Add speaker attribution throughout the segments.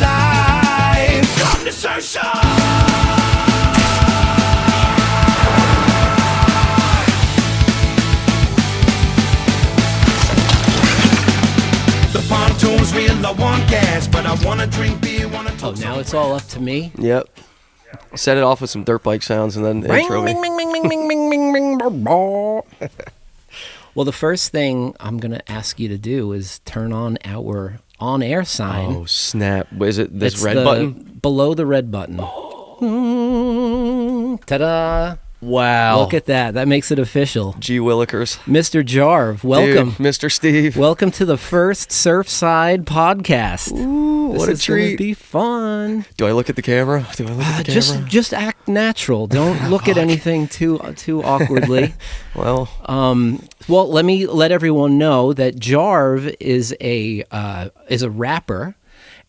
Speaker 1: life. Come to Surfside. The pontoon's real, I want gas, but I wanna drink beer, wanna talk.
Speaker 2: Oh, now it's all up to me?
Speaker 3: Yep. Set it off with some dirt bike sounds and then intro me.
Speaker 2: Well, the first thing I'm going to ask you to do is turn on our on-air sign.
Speaker 3: Oh, snap. Is it this
Speaker 2: It's
Speaker 3: red
Speaker 2: the-
Speaker 3: button?
Speaker 2: Below the red button. Ta-da.
Speaker 3: Wow.
Speaker 2: Look at that. That makes it official.
Speaker 3: G. Willikers.
Speaker 2: Mr. JARV, welcome.
Speaker 3: Dude, Mr. Steve.
Speaker 2: Welcome to the first Surfside podcast.
Speaker 3: Ooh, what a
Speaker 2: This is gonna
Speaker 3: treat.
Speaker 2: be fun.
Speaker 3: Do I look at the camera?
Speaker 2: Just act natural. Don't look at anything too awkwardly.
Speaker 3: Well,
Speaker 2: Well, let me let everyone know that JARV is a rapper,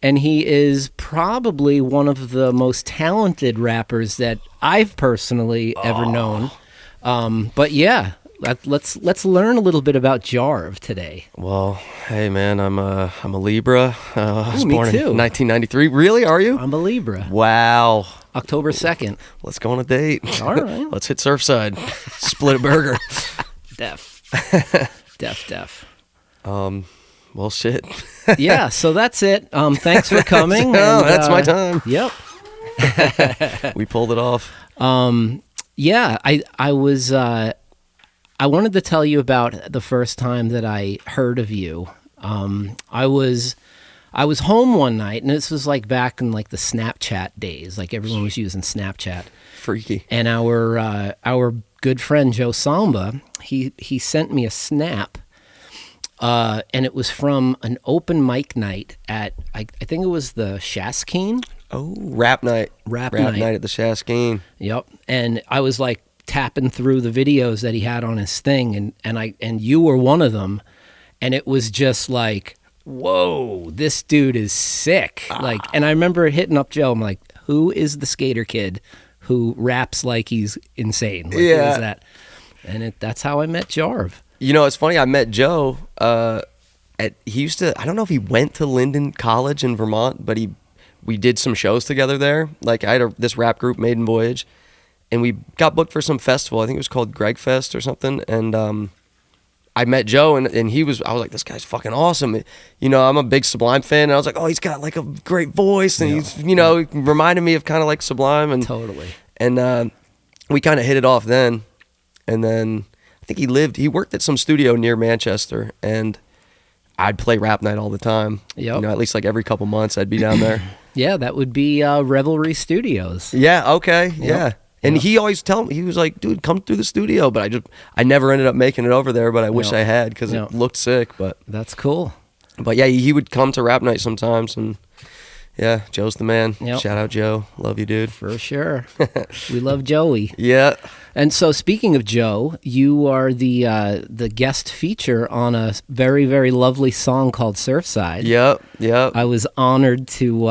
Speaker 2: and he is probably one of the most talented rappers that I've personally ever known. But yeah, let's learn a little bit about JARV today.
Speaker 3: well, hey man, I'm a Libra. I was
Speaker 2: me
Speaker 3: born
Speaker 2: too.
Speaker 3: in 1993. Really? Are you?
Speaker 2: I'm a Libra.
Speaker 3: Wow.
Speaker 2: October 2nd.
Speaker 3: Let's go on a date.
Speaker 2: All right.
Speaker 3: Let's hit Surfside. Split a burger.
Speaker 2: Def. Def.
Speaker 3: Well, shit.
Speaker 2: Yeah, so that's it. Thanks for coming.
Speaker 3: No,
Speaker 2: and,
Speaker 3: that's my time.
Speaker 2: Yep.
Speaker 3: We pulled it off.
Speaker 2: Yeah, I was I wanted to tell you about the first time that I heard of you. I was home one night, and this was like back in like the Snapchat days, like everyone was using Snapchat.
Speaker 3: Freaky.
Speaker 2: And our good friend Joe Samba, he sent me a snap, and it was from an open mic night at I think it was the Shaskeen.
Speaker 3: Oh, rap night.
Speaker 2: Rap night.
Speaker 3: at the Shaskeen.
Speaker 2: Yep. And I was like tapping through the videos that he had on his thing, and you were one of them, and it was just like, whoa, this dude is sick. Like, and I remember hitting up Joe. I'm like, who is the skater kid who raps like he's insane? Like,
Speaker 3: Yeah.
Speaker 2: who is that? And that's how I met JARV.
Speaker 3: You know, it's funny. I met Joe. He used to. I don't know if he went to Linden College in Vermont, but we did some shows together there. Like I had this rap group, Maiden Voyage, and we got booked for some festival. I think it was called Greg Fest or something. And I met Joe, and I was like, this guy's fucking awesome. You know, I'm a big Sublime fan, and I was like, oh, he's got like a great voice, and he's, you know, he reminded me of kind of like Sublime, and
Speaker 2: Totally.
Speaker 3: And we kind of hit it off then. And then I think he worked at some studio near Manchester, and I'd play rap night all the time.
Speaker 2: Yep.
Speaker 3: You know, at least like every couple months I'd be down there.
Speaker 2: Yeah, that would be Revelry Studios.
Speaker 3: Yeah, okay, yeah. And he always tell me, he was like, dude, come through the studio. But I never ended up making it over there, but I wish I had because it looked sick. But
Speaker 2: That's cool.
Speaker 3: yeah, he would come to rap night sometimes, and yeah, Joe's the man.
Speaker 2: Yep.
Speaker 3: Shout out Joe. Love you, dude.
Speaker 2: For sure. We love Joey.
Speaker 3: Yeah.
Speaker 2: And so, speaking of Joe, you are the guest feature on a very, very lovely song called Surfside.
Speaker 3: Yep.
Speaker 2: I was honored to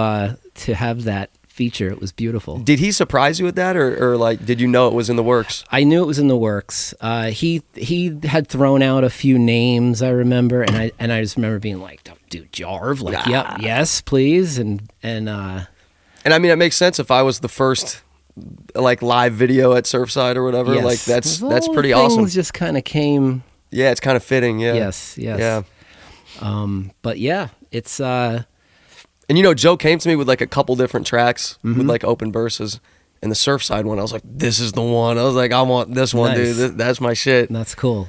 Speaker 2: have that feature. It was beautiful.
Speaker 3: Did he surprise you with that, or like, did you know it was in the works?
Speaker 2: I knew it was in the works. He had thrown out a few names, I remember, and I just remember being like, dude, JARV, like, yep, yes, please, and
Speaker 3: I mean, it makes sense if I was the first like live video at Surfside or whatever.
Speaker 2: yes.
Speaker 3: Like that's
Speaker 2: All
Speaker 3: pretty
Speaker 2: the
Speaker 3: awesome.
Speaker 2: things just kind of came.
Speaker 3: Yeah, it's kind of fitting. Yeah.
Speaker 2: Yes.
Speaker 3: Yeah.
Speaker 2: But yeah, it's
Speaker 3: And you know, Joe came to me with like a couple different tracks
Speaker 2: Mm-hmm.
Speaker 3: with like open verses. And the Surfside one, I was like, this is the one. I was like, I want this one,
Speaker 2: Nice.
Speaker 3: dude. That's my shit.
Speaker 2: that's cool.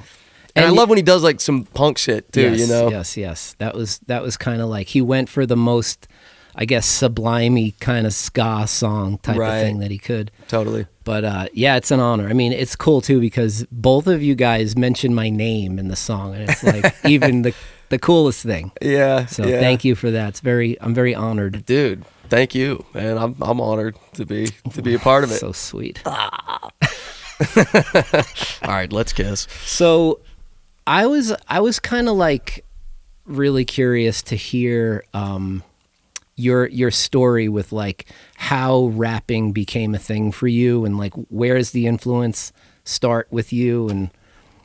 Speaker 3: And I love when he does like some punk shit too,
Speaker 2: yes,
Speaker 3: you know?
Speaker 2: Yes. That was kind of like he went for the most, I guess, sublimey kind of ska song type
Speaker 3: Right.
Speaker 2: of thing that he could.
Speaker 3: Totally.
Speaker 2: But yeah, it's an honor. I mean, it's cool too because both of you guys mentioned my name in the song, and it's like even the coolest thing.
Speaker 3: Yeah.
Speaker 2: So
Speaker 3: yeah.
Speaker 2: thank you for that. I'm very honored.
Speaker 3: Dude, thank you. Man, I'm honored to be a part of it.
Speaker 2: So sweet.
Speaker 3: All right, let's kiss.
Speaker 2: So I was kind of like really curious to hear your story with like how rapping became a thing for you, and like where does the influence start with you, and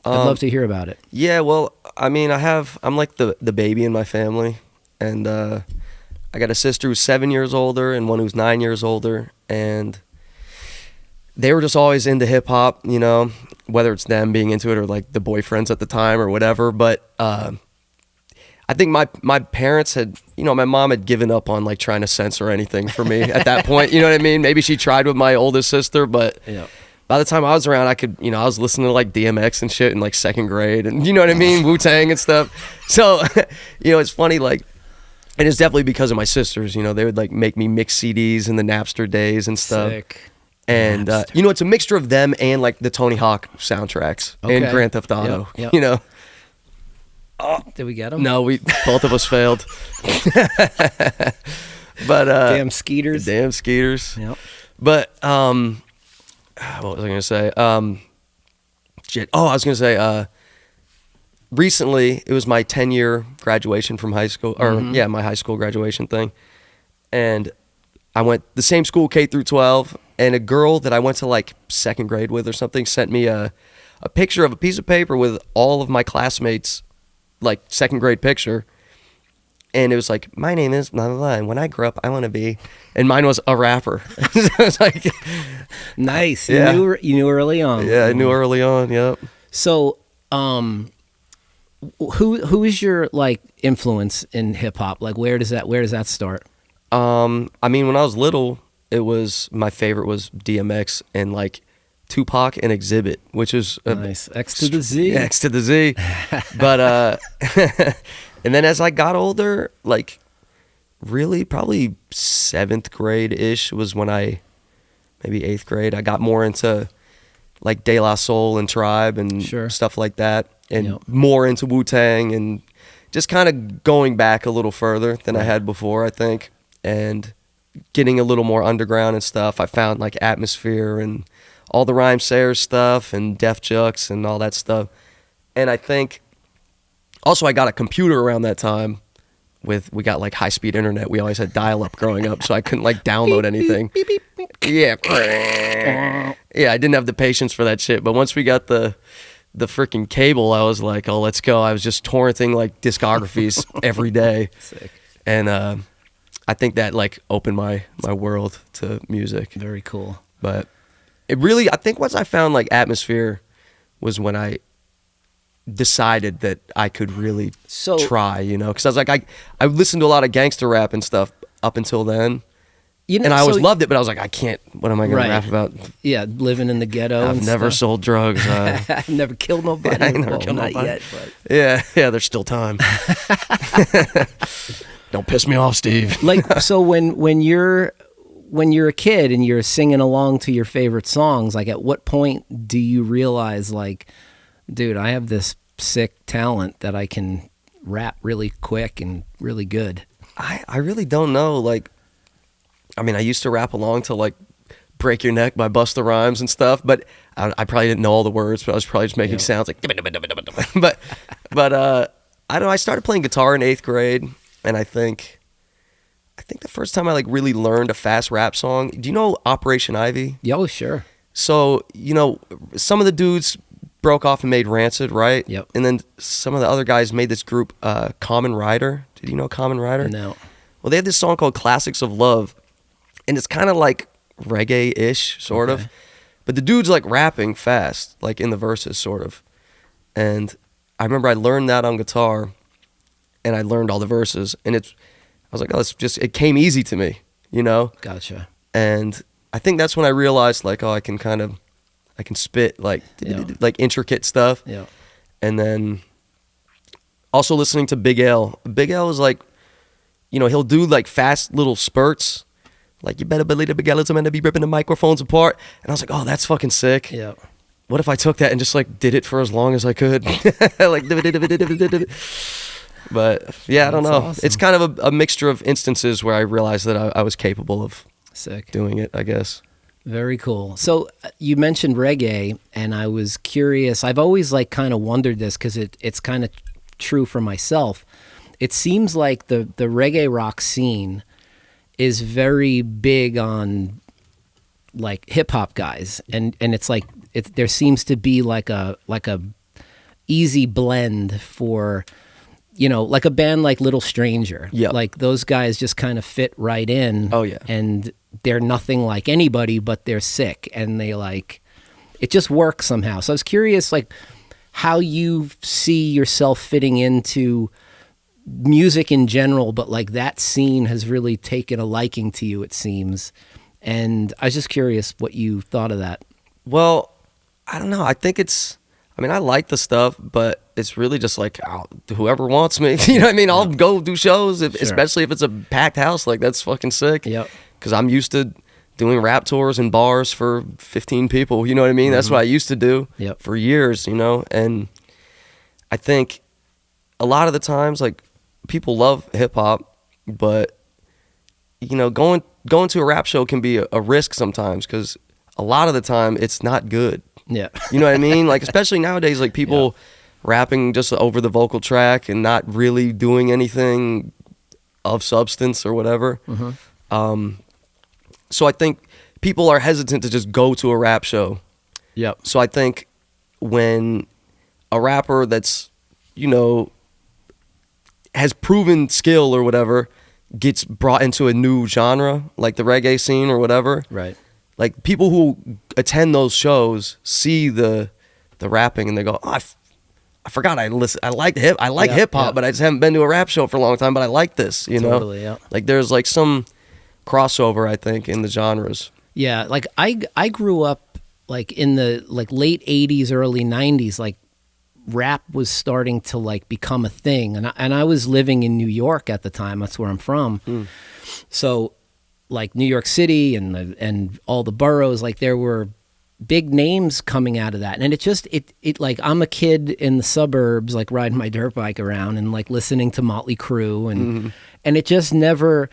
Speaker 2: I'd love to hear about it.
Speaker 3: Yeah, well, I mean, I'm like the baby in my family, and I I got a sister who's 7 years older and one who's 9 years older, and they were just always into hip hop, you know, whether it's them being into it or like the boyfriends at the time or whatever. But I think my parents had, you know, my mom had given up on like trying to censor anything for me at that point. You know what I mean? Maybe she tried with my oldest sister, but by the time I was around, I could, you know, I was listening to like DMX and shit in like second grade, and you know what I mean? Wu-Tang and stuff. So, you know, it's funny, like, and it's definitely because of my sisters, you know, they would like make me mix CDs in the Napster days and stuff.
Speaker 2: Sick.
Speaker 3: And, you know, it's a mixture of them and like the Tony Hawk soundtracks and Grand Theft Auto, you know.
Speaker 2: Oh, did we get them?
Speaker 3: No, both of us failed. But
Speaker 2: damn Skeeters.
Speaker 3: Yep. But what was I gonna say? Shit. Oh, I was gonna say. Recently, it was my 10-year graduation from high school, or my high school graduation thing, and I went the same school K through 12, and a girl that I went to like second grade with or something sent me a picture of a piece of paper with all of my classmates. Like second grade picture, and it was like, my name is blah blah blah, and when I grow up I want to be, and mine was a rapper. So it's like,
Speaker 2: nice. You knew early on.
Speaker 3: I knew early on. Yep.
Speaker 2: So who is your like influence in hip hop? Like where does that start?
Speaker 3: I mean, when I was little, it was, my favorite was DMX and like Tupac and Exhibit, which is
Speaker 2: nice. X to the Z.
Speaker 3: X to the Z. But and then as I got older, like really probably 7th grade ish was when maybe 8th grade, I got more into like De La Soul and Tribe and stuff like that, and more into Wu-Tang, and just kind of going back a little further than I had before, I think, and getting a little more underground and stuff. I found like Atmosphere and all the Rhyme Sayers stuff and Def Jux and all that stuff. And I think also I got a computer around that time. We got like high-speed internet. We always had dial-up growing up, so I couldn't like download anything. Yeah, I didn't have the patience for that shit. But once we got the freaking cable, I was like, oh, let's go. I was just torrenting like discographies every day.
Speaker 2: Sick.
Speaker 3: And I think that like opened my world to music.
Speaker 2: Very cool.
Speaker 3: But it really, I think once I found like Atmosphere was when I decided that I could really try, you know, because I was like, I listened to a lot of gangster rap and stuff up until then, you know, and I always loved it, but I was like, I can't, what am I going to rap about?
Speaker 2: Yeah, living in the ghetto.
Speaker 3: I've never sold drugs.
Speaker 2: I've never killed nobody.
Speaker 3: I never killed nobody.
Speaker 2: Yet, but.
Speaker 3: Yeah, there's still time. Don't piss me off, Steve.
Speaker 2: Like, so when you're a kid and you're singing along to your favorite songs, like at what point do you realize like, dude, I have this sick talent that I can rap really quick and really good?
Speaker 3: I really don't know. Like, I mean, I used to rap along to like Break Your Neck by Busta Rhymes and stuff, but I probably didn't know all the words, but I was probably just making sounds like but I don't know, I started playing guitar in 8th grade, and I think the first time I like really learned a fast rap song, do you know Operation Ivy?
Speaker 2: Yeah, oh, sure.
Speaker 3: So, you know, some of the dudes broke off and made Rancid, right?
Speaker 2: Yep.
Speaker 3: And then some of the other guys made this group, Common Rider. Did you know Common Rider?
Speaker 2: No.
Speaker 3: Well, they had this song called Classics of Love, and it's kind of like reggae-ish, sort of. But the dude's like rapping fast, like in the verses, sort of. And I remember I learned that on guitar, and I learned all the verses, and I was like, oh, it came easy to me, you know?
Speaker 2: Gotcha.
Speaker 3: And I think that's when I realized, like, oh, I can spit like intricate stuff.
Speaker 2: Yeah.
Speaker 3: And then also listening to Big L. Big L is like, you know, he'll do like fast little spurts. Like, you better believe the Big L is meant to be ripping the microphones apart. And I was like, oh, that's fucking sick.
Speaker 2: Yeah.
Speaker 3: What if I took that and just like did it for as long as I could? Like, but yeah, I don't know.
Speaker 2: Awesome.
Speaker 3: It's kind of a mixture of instances where I realized that I was capable of doing it, I guess.
Speaker 2: Very cool. So you mentioned reggae, and I was curious. I've always like kind of wondered this because it's kind of true for myself. It seems like the reggae rock scene is very big on like hip hop guys, and it's like there seems to be like a easy blend for you know, like a band like Little Stranger.
Speaker 3: Yep.
Speaker 2: Like those guys just kind of fit right in.
Speaker 3: Oh, yeah.
Speaker 2: And they're nothing like anybody, but they're sick, and they like, it just works somehow. So I was curious, like, how you see yourself fitting into music in general, but like that scene has really taken a liking to you, it seems. And I was just curious what you thought of that.
Speaker 3: Well, I don't know. I think I like the stuff, but it's really just like whoever wants me. You know what I mean? I'll go do shows, especially if it's a packed house. Like, that's fucking sick.
Speaker 2: Yep.
Speaker 3: Because I'm used to doing rap tours in bars for 15 people. You know what I mean? That's what I used to do for years, you know? And I think a lot of the times, like, people love hip-hop, but, you know, going to a rap show can be a risk sometimes, because a lot of the time it's not good.
Speaker 2: Yeah.
Speaker 3: You know what I mean? Like, especially nowadays, like, people rapping just over the vocal track and not really doing anything of substance or whatever. So I think people are hesitant to just go to a rap show.
Speaker 2: Yep.
Speaker 3: So I think when a rapper that's, you know, has proven skill or whatever gets brought into a new genre, like the reggae scene or whatever,
Speaker 2: Right.
Speaker 3: like, people who attend those shows see the rapping and they go, oh, I forgot I like hip hop, but I just haven't been to a rap show for a long time, but I like this, you know?
Speaker 2: Totally, yeah.
Speaker 3: Like, there's like some crossover, I think, in the genres.
Speaker 2: Yeah, like I grew up like in the like late 80s, early 90s, like rap was starting to like become a thing, and I was living in New York at the time. That's where I'm from. So like New York City and all the boroughs, like there were big names coming out of that. And it like, I'm a kid in the suburbs, like riding my dirt bike around and like listening to Motley Crue and it just never,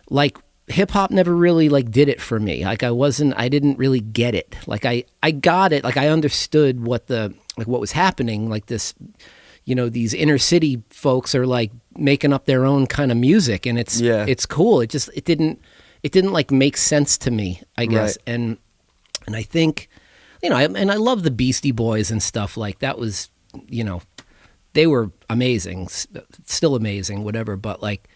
Speaker 2: like, hip hop never really like did it for me. Like I didn't really get it. Like I got it. Like I understood what was happening. Like this, you know, these inner city folks are like making up their own kind of music, and it's cool. It didn't like make sense to me, I guess.
Speaker 3: Right.
Speaker 2: And I think, you know, and I love the Beastie Boys and stuff. Like that was, you know, they were amazing, still amazing, whatever. But like,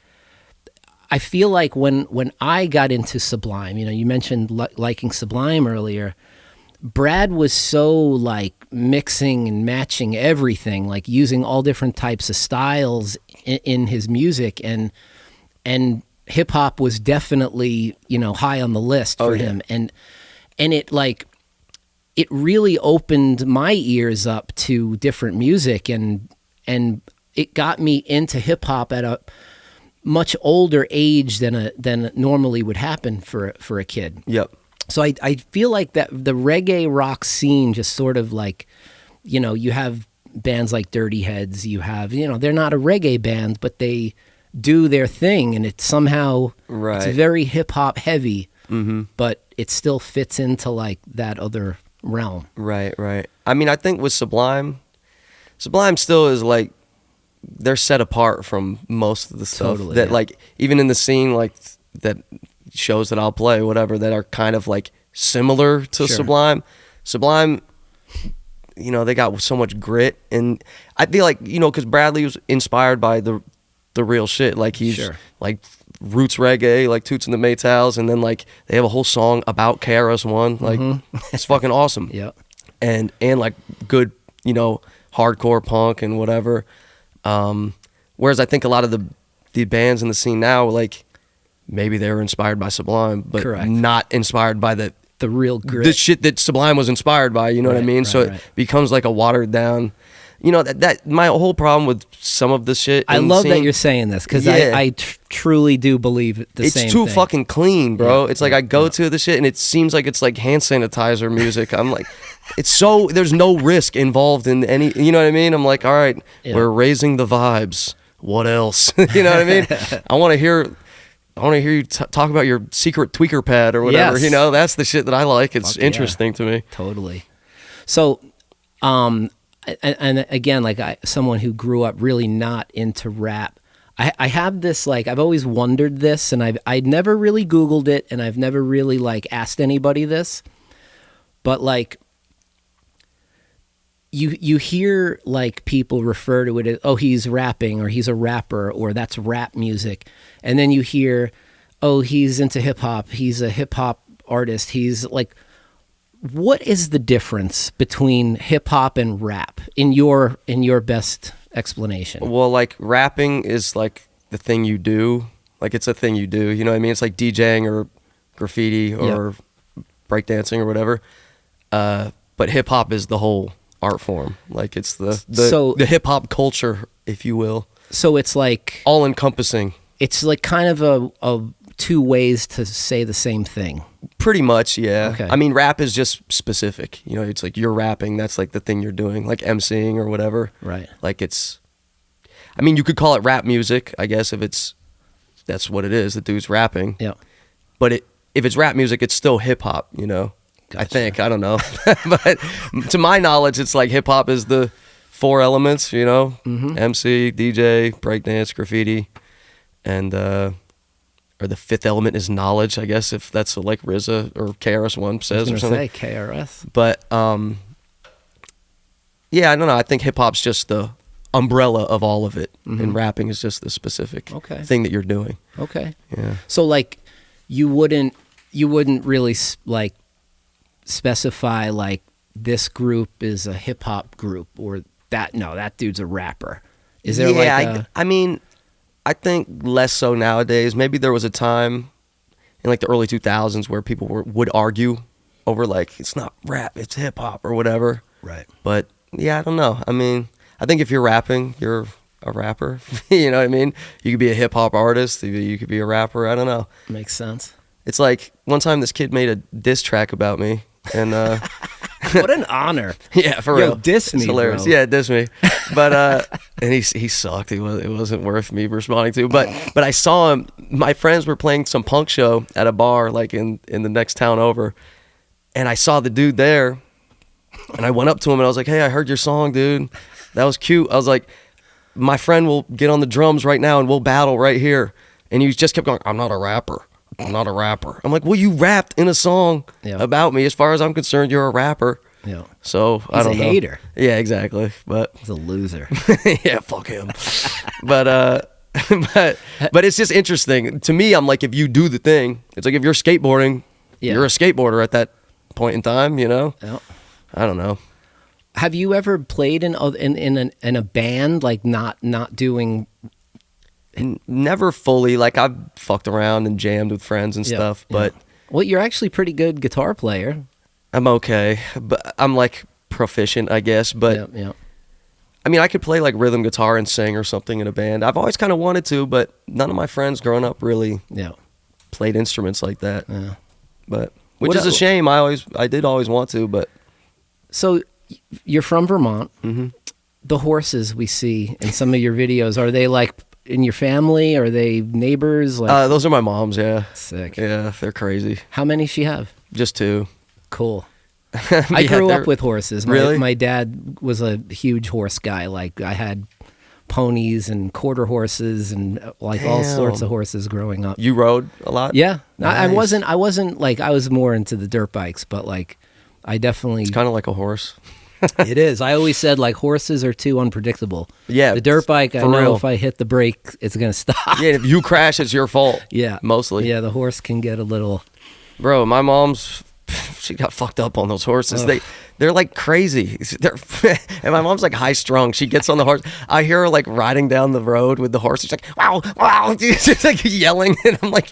Speaker 2: I feel like when I got into Sublime, you know, you mentioned liking Sublime earlier. Brad was so like mixing and matching everything, like using all different types of styles in his music, and hip hop was definitely, you know, high on the list for him. And it like, it really opened my ears up to different music, and it got me into hip hop at a much older age than normally would happen for a kid.
Speaker 3: Yep.
Speaker 2: So I feel like that the reggae rock scene just sort of like, you know, you have bands like Dirty Heads, you have, you know, they're not a reggae band, but they do their thing, and it somehow it's very hip hop heavy, but it still fits into like that other realm. Right.
Speaker 3: I mean, I think with Sublime still is like, they're set apart from most of the stuff that like, even in the scene, like that shows that I'll play, whatever, that are kind of like similar to Sublime, you know, they got so much grit. And I feel like, you know, because Bradley was inspired by the real shit. Like he's like roots reggae, like Toots and the Maytals, and then like they have a whole song about KRS-One. Like it's fucking awesome. And like good, you know, hardcore punk and whatever. Whereas I think a lot of the bands in the scene now, like maybe they were inspired by Sublime, but not inspired by the
Speaker 2: real grit,
Speaker 3: the shit that Sublime was inspired by. You know what I mean? So it becomes like a watered down. You know, that my whole problem with some of the shit.
Speaker 2: I love that you're saying this, because I truly do believe the same thing.
Speaker 3: It's too fucking clean, bro. It's like I go to the shit and it seems like it's like hand sanitizer music. I'm like, it's so, there's no risk involved in any, you know what I mean? I'm like, all right, we're raising the vibes. What else? You know what I mean? I want to hear you talk about your secret tweaker pad or whatever. You know, that's the shit that I like. It's interesting to me.
Speaker 2: Totally. So, and again, like someone who grew up really not into rap, I have this, like, I've always wondered this, and I'd never really Googled it, and I've never really like asked anybody this, but like, you hear like people refer to it as, oh, he's rapping, or he's a rapper, or that's rap music, and then you hear, oh, he's into hip hop, he's a hip hop artist. He's like, what is the difference between hip hop and rap in your best explanation?
Speaker 3: Well, like rapping is like the thing you do. Like it's a thing you do. You know what I mean? It's like DJing or graffiti or breakdancing or whatever. But hip hop is the whole art form. Like it's the hip hop culture, if you will.
Speaker 2: So it's like
Speaker 3: all encompassing.
Speaker 2: It's like kind of a two ways to say the same thing.
Speaker 3: Pretty much, yeah.
Speaker 2: Okay.
Speaker 3: I mean, rap is just specific. You know, it's like you're rapping. That's like the thing you're doing, like emceeing or whatever.
Speaker 2: Right.
Speaker 3: Like it's. I mean, you could call it rap music, I guess, if that's what it is. The dude's rapping.
Speaker 2: Yeah.
Speaker 3: But if it's rap music, it's still hip hop. You know.
Speaker 2: Gotcha.
Speaker 3: I think, I don't know, but to my knowledge, it's like hip hop is the 4 elements. You know, MC, DJ, breakdance, graffiti, and or the 5th element is knowledge, I guess, if that's what, like RZA or KRS-One says or something.
Speaker 2: Say KRS.
Speaker 3: But yeah, I don't know. I think hip hop's just the umbrella of all of it, and rapping is just the specific thing that you're doing.
Speaker 2: Okay.
Speaker 3: Yeah.
Speaker 2: So like, you wouldn't really like specify like this group is a hip hop group, or that dude's a rapper. Is there
Speaker 3: I mean, I think less so nowadays. Maybe there was a time in like the early 2000s where people would argue over like it's not rap, it's hip hop or whatever.
Speaker 2: Right.
Speaker 3: But yeah, I don't know. I mean, I think if you're rapping, you're a rapper. You know what I mean? You could be a hip hop artist. You could be a rapper. I don't know.
Speaker 2: Makes sense.
Speaker 3: It's like one time this kid made a diss track about me, and
Speaker 2: what an honor.
Speaker 3: Yeah, for real.
Speaker 2: Diss me,
Speaker 3: it's hilarious.
Speaker 2: bro.
Speaker 3: Yeah, diss me. But and he sucked. It wasn't worth me responding to. But I saw him. My friends were playing some punk show at a bar like in the next town over, and I saw the dude there, and I went up to him and I was like, "Hey, I heard your song, dude. That was cute." I was like, "My friend will get on the drums right now and we'll battle right here." And he just kept going, "I'm not a rapper. I'm not a rapper." I'm like, "Well, you rapped in a song about me. As far as I'm concerned, you're a rapper."
Speaker 2: Yeah.
Speaker 3: So I don't know.
Speaker 2: He's a hater.
Speaker 3: Yeah, exactly. But
Speaker 2: he's a loser.
Speaker 3: yeah, fuck him. but it's just interesting to me. I'm like, if you do the thing, it's like if you're skateboarding, you're a skateboarder at that point in time. You know.
Speaker 2: Yeah.
Speaker 3: I don't know.
Speaker 2: Have you ever played in a band, like not doing?
Speaker 3: Never fully. Like I've fucked around and jammed with friends and stuff, but
Speaker 2: well, you're actually a pretty good guitar player.
Speaker 3: I'm okay, but I'm like proficient, I guess. But I mean, I could play like rhythm guitar and sing or something in a band. I've always kind of wanted to, but none of my friends growing up really played instruments like that. Yeah. But which is a shame. I did always want to, but
Speaker 2: so you're from Vermont. Mm-hmm. The horses we see in some of your videos, are they like in your family? Are they neighbors? Like
Speaker 3: those are my mom's. Yeah.
Speaker 2: Sick.
Speaker 3: Yeah, they're crazy.
Speaker 2: How many she have?
Speaker 3: Just 2.
Speaker 2: Cool. I grew up with horses.
Speaker 3: Really?
Speaker 2: My dad was a huge horse guy. Like I had ponies and quarter horses and like all sorts of horses growing up.
Speaker 3: You rode a lot?
Speaker 2: Yeah.
Speaker 3: Nice.
Speaker 2: I wasn't like, I was more into the dirt bikes, but like I definitely.
Speaker 3: It's kind of like a horse.
Speaker 2: It is. I always said like horses are too unpredictable.
Speaker 3: Yeah.
Speaker 2: The dirt bike, I know
Speaker 3: real.
Speaker 2: if I hit the brake, it's going to stop.
Speaker 3: Yeah. If you crash, it's your fault.
Speaker 2: Yeah.
Speaker 3: Mostly.
Speaker 2: Yeah. The horse can get a little.
Speaker 3: Bro, my mom's. She got fucked up on those horses. They're like crazy. And my mom's like high strung. She gets on the horse. I hear her like riding down the road with the horse. She's like, wow, wow. She's like yelling. And I'm like,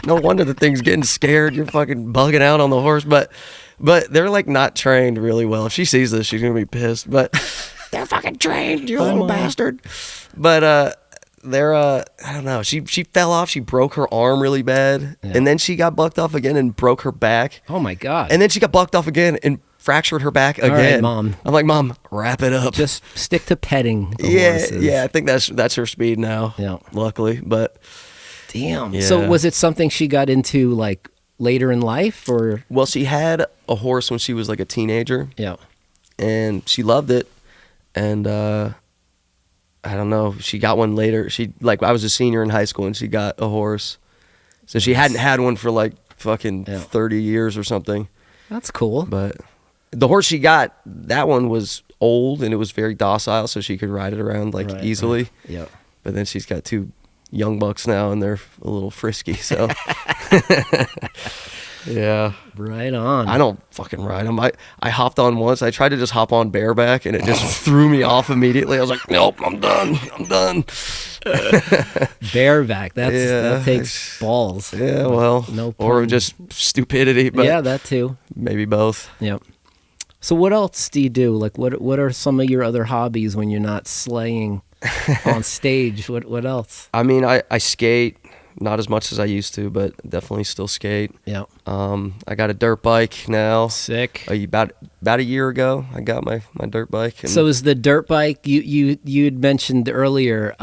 Speaker 3: no wonder the thing's getting scared. You're fucking bugging out on the horse. But they're like not trained really well. If she sees this, she's going to be pissed. But they're fucking trained, you little bastard. But they're I don't know. She fell off. She broke her arm really bad, and then she got bucked off again and broke her back.
Speaker 2: Oh my god!
Speaker 3: And then she got bucked off again and fractured her back again.
Speaker 2: All right, Mom.
Speaker 3: I'm like, Mom, wrap it up.
Speaker 2: Just stick to petting the horses.
Speaker 3: Yeah. I think that's her speed now.
Speaker 2: Yeah.
Speaker 3: Luckily, but
Speaker 2: damn.
Speaker 3: Yeah.
Speaker 2: So was it something she got into like later in life, or?
Speaker 3: Well, she had a horse when she was like a teenager.
Speaker 2: Yeah.
Speaker 3: And she loved it, and I don't know. She got one later. I was a senior in high school and she got a horse. So she hadn't had one for like fucking 30 years or something.
Speaker 2: That's cool.
Speaker 3: But the horse she got, that one was old and it was very docile, so she could ride it around like
Speaker 2: Right,
Speaker 3: easily.
Speaker 2: right. Yep.
Speaker 3: But then she's got 2 young bucks now, and they're a little frisky. So yeah,
Speaker 2: Right on.
Speaker 3: I don't fucking ride them. I hopped on once. I tried to just hop on bareback, and it just threw me off immediately. I was like, nope, I'm done. I'm done.
Speaker 2: Bareback. That
Speaker 3: Yeah.
Speaker 2: takes balls.
Speaker 3: Yeah, well,
Speaker 2: No
Speaker 3: or
Speaker 2: pun.
Speaker 3: just stupidity, but
Speaker 2: Yeah, that too.
Speaker 3: maybe both.
Speaker 2: Yep. So what else do you do? Like, what are some of your other hobbies when you're not slaying on stage? What else?
Speaker 3: I mean, I skate, not as much as I used to, but definitely still skate.
Speaker 2: Yep.
Speaker 3: I got a dirt bike now.
Speaker 2: Sick.
Speaker 3: About a year ago, I got my dirt bike. And
Speaker 2: So is the dirt bike you'd mentioned earlier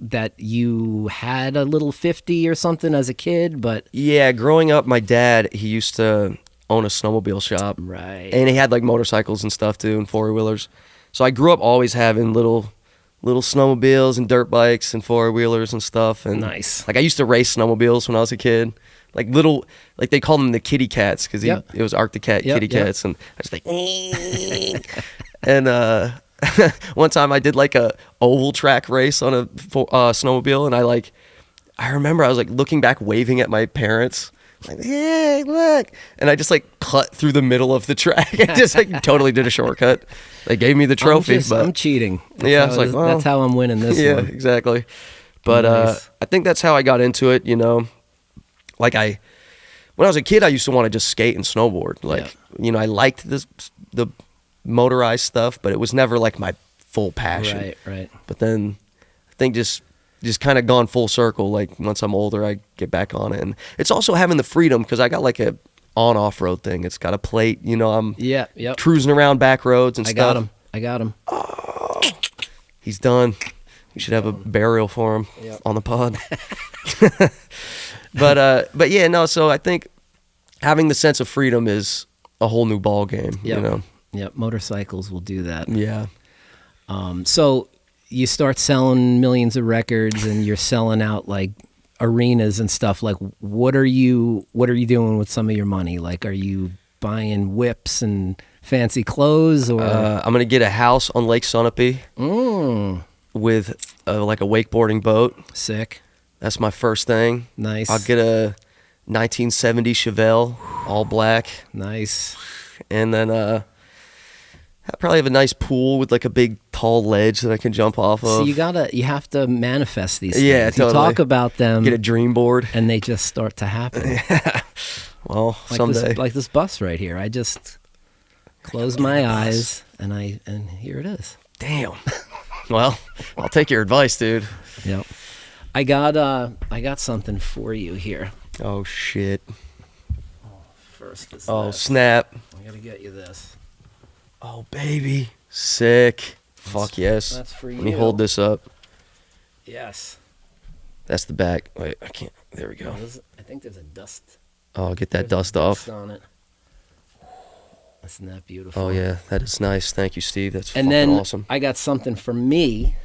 Speaker 2: that you had a little 50 or something as a kid, but
Speaker 3: yeah, growing up, my dad, he used to own a snowmobile shop.
Speaker 2: right.
Speaker 3: And he had like motorcycles and stuff too, and 4-wheelers. So I grew up always having little snowmobiles and dirt bikes and 4-wheelers and stuff. And
Speaker 2: Nice.
Speaker 3: like I used to race snowmobiles when I was a kid. Like little, like they called them the kitty cats because
Speaker 2: Yep.
Speaker 3: it was Arctic Cat
Speaker 2: Yep,
Speaker 3: kitty
Speaker 2: yep.
Speaker 3: cats, and I was like, and one time I did like a oval track race on a snowmobile, and I remember I was like looking back, waving at my parents. Like, hey, look. And I just like cut through the middle of the track. I just like totally did a shortcut. They gave me the trophy.
Speaker 2: I'm cheating.
Speaker 3: Yeah, I was like, well,
Speaker 2: that's how I'm winning this
Speaker 3: yeah,
Speaker 2: one.
Speaker 3: exactly. But
Speaker 2: Nice.
Speaker 3: I think that's how I got into it, you know. Like when I was a kid, I used to want to just skate and snowboard. Like, you know, I liked the motorized stuff, but it was never like my full passion.
Speaker 2: Right.
Speaker 3: But then I think just kind of gone full circle. Like once I'm older, I get back on it, and it's also having the freedom because I got like a on-off road thing. It's got a plate, you know. I'm
Speaker 2: Yeah. Yep.
Speaker 3: cruising around back roads and
Speaker 2: I
Speaker 3: stuff.
Speaker 2: got him.
Speaker 3: He's done. We should have a burial for him
Speaker 2: Yep.
Speaker 3: on the pod. But yeah, no. So I think having the sense of freedom is a whole new ball game.
Speaker 2: Yep.
Speaker 3: You know.
Speaker 2: Yep. Motorcycles will do that.
Speaker 3: Yeah.
Speaker 2: So you start selling millions of records, and you're selling out like arenas and stuff. Like, what are you doing with some of your money? Like, are you buying whips and fancy clothes, or
Speaker 3: I'm gonna get a house on Lake Sunapee with like a wakeboarding boat.
Speaker 2: sick,
Speaker 3: That's my first thing.
Speaker 2: nice,
Speaker 3: I'll get a 1970 Chevelle, all black,
Speaker 2: nice.
Speaker 3: and then I'll probably have a nice pool with like a big tall ledge that I can jump off of.
Speaker 2: So you have to manifest these things.
Speaker 3: Yeah,
Speaker 2: You
Speaker 3: totally.
Speaker 2: talk about them,
Speaker 3: Get a dream board.
Speaker 2: and they just start to happen.
Speaker 3: Well,
Speaker 2: Like
Speaker 3: someday.
Speaker 2: this bus right here. I just close my eyes, and here it is.
Speaker 3: Damn. Well, I'll take your advice, dude.
Speaker 2: Yep. I got something for you here.
Speaker 3: Oh shit.
Speaker 2: First is
Speaker 3: Oh
Speaker 2: this.
Speaker 3: snap.
Speaker 2: I gotta get you this.
Speaker 3: Oh baby. Sick. Fuck yes.
Speaker 2: That's for
Speaker 3: Let me
Speaker 2: you.
Speaker 3: hold this up.
Speaker 2: Yes.
Speaker 3: That's the back. Wait, I can't. There we go.
Speaker 2: I think there's a dust.
Speaker 3: Oh, I'll get that
Speaker 2: there's
Speaker 3: dust
Speaker 2: a
Speaker 3: off.
Speaker 2: on it. Isn't that beautiful?
Speaker 3: Oh yeah, that is nice. Thank you, Steve. That's
Speaker 2: And
Speaker 3: fucking
Speaker 2: then
Speaker 3: awesome.
Speaker 2: I got something for me.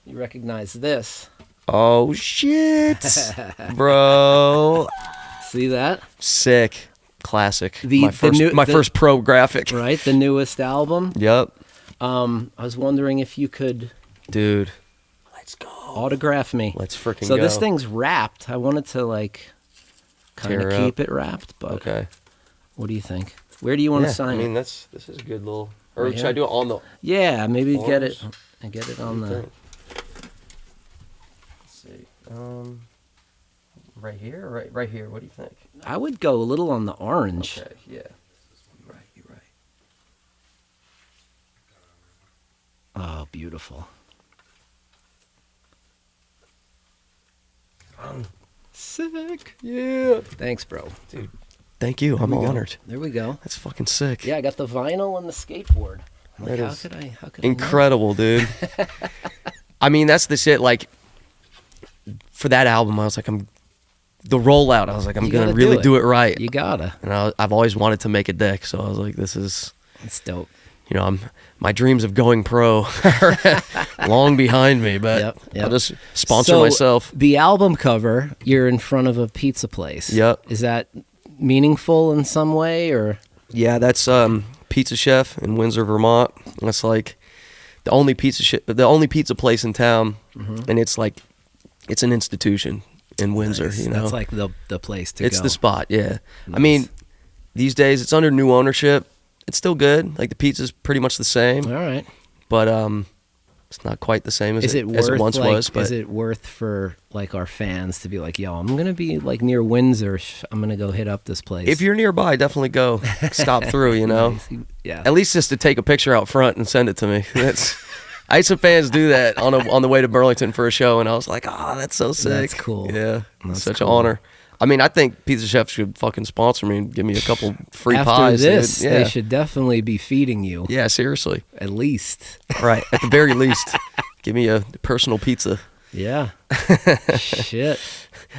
Speaker 2: You recognize this?
Speaker 3: Oh shit, bro.
Speaker 2: See that?
Speaker 3: Sick. Classic.
Speaker 2: The
Speaker 3: my first,
Speaker 2: new-
Speaker 3: my
Speaker 2: the-
Speaker 3: first pro graphic.
Speaker 2: Right, the newest album.
Speaker 3: Yep.
Speaker 2: I was wondering if you could
Speaker 3: Dude. Let's go.
Speaker 2: autograph me.
Speaker 3: Let's freaking
Speaker 2: So
Speaker 3: go.
Speaker 2: this thing's wrapped. I wanted to like kind
Speaker 3: Tear
Speaker 2: of
Speaker 3: it
Speaker 2: keep
Speaker 3: up.
Speaker 2: it wrapped, but
Speaker 3: Okay.
Speaker 2: what do you think? Where do you want to sign
Speaker 3: I mean,
Speaker 2: it?
Speaker 3: this is a good little. Or
Speaker 2: Right
Speaker 3: should
Speaker 2: here?
Speaker 3: I do it on the?
Speaker 2: Yeah, maybe get it
Speaker 3: Orange?
Speaker 2: and get it on
Speaker 3: What do you
Speaker 2: the.
Speaker 3: think? Let's see. Right here, or right here. What do you think?
Speaker 2: I would go a little on the orange.
Speaker 3: Okay. Yeah. You're right. You're right.
Speaker 2: Oh, beautiful. Sick.
Speaker 3: Yeah.
Speaker 2: Thanks, bro.
Speaker 3: Dude. Thank you. I'm
Speaker 2: There we go.
Speaker 3: honored.
Speaker 2: There we go.
Speaker 3: That's fucking sick.
Speaker 2: Yeah, I got the vinyl and the skateboard. I'm like,
Speaker 3: That
Speaker 2: how
Speaker 3: is
Speaker 2: could I not?
Speaker 3: Incredible, dude. I mean, that's the shit. Like, for that album, I was like, the rollout. I was like, I'm
Speaker 2: You
Speaker 3: gonna
Speaker 2: gotta
Speaker 3: really
Speaker 2: do it.
Speaker 3: do it right.
Speaker 2: You gotta.
Speaker 3: And I've always wanted to make a deck, so I was like, this is,
Speaker 2: It's dope.
Speaker 3: you know, my dreams of going pro are long behind me, but
Speaker 2: Yep, yep.
Speaker 3: I'll just sponsor
Speaker 2: So,
Speaker 3: myself.
Speaker 2: The album cover, you're in front of a pizza place.
Speaker 3: Yep.
Speaker 2: Is that meaningful in some way, or?
Speaker 3: Yeah, that's Pizza Chef in Windsor, Vermont. That's like the only pizza place in town, and it's an institution in Windsor.
Speaker 2: Nice.
Speaker 3: You know,
Speaker 2: That's like the place to
Speaker 3: it's
Speaker 2: go.
Speaker 3: the spot. Yeah,
Speaker 2: Nice.
Speaker 3: I mean, these days it's under new ownership. It's still good. Like the pizza's pretty much the same,
Speaker 2: All right.
Speaker 3: but it's not quite the same as
Speaker 2: Is it
Speaker 3: as
Speaker 2: worth
Speaker 3: it once
Speaker 2: like,
Speaker 3: was. But
Speaker 2: is it worth for like our fans to be like, yo, I'm gonna be like near Windsor. I'm gonna go hit up this place.
Speaker 3: if you're nearby, definitely go stop through. You know,
Speaker 2: yeah.
Speaker 3: at least just to take a picture out front and send it to me. I had some fans do that on the way to Burlington for a show, and I was like, oh, that's so sick.
Speaker 2: That's cool.
Speaker 3: Yeah,
Speaker 2: That's
Speaker 3: such
Speaker 2: cool.
Speaker 3: an honor. I mean, I think Pizza Chef should fucking sponsor me and give me a couple free
Speaker 2: After
Speaker 3: pies.
Speaker 2: this,
Speaker 3: dude.
Speaker 2: they should definitely be feeding you.
Speaker 3: Yeah, seriously.
Speaker 2: At least.
Speaker 3: Right. At the very least, give me a personal pizza.
Speaker 2: Yeah. Shit.